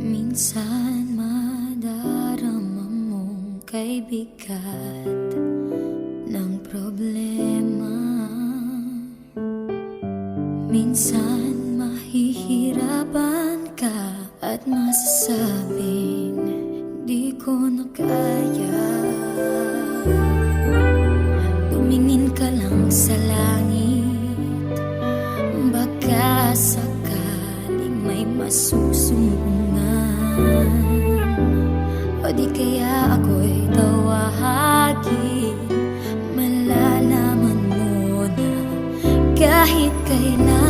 Minsan madarama mong kay bigat ng problema. Minsan mahihirapan ka at masasabing di ko na kaya. Tumingin ka lang sa langit, baka sakaling may masusumbungan. O di kaya ako'y tawagin, malalaman mo na kahit kailan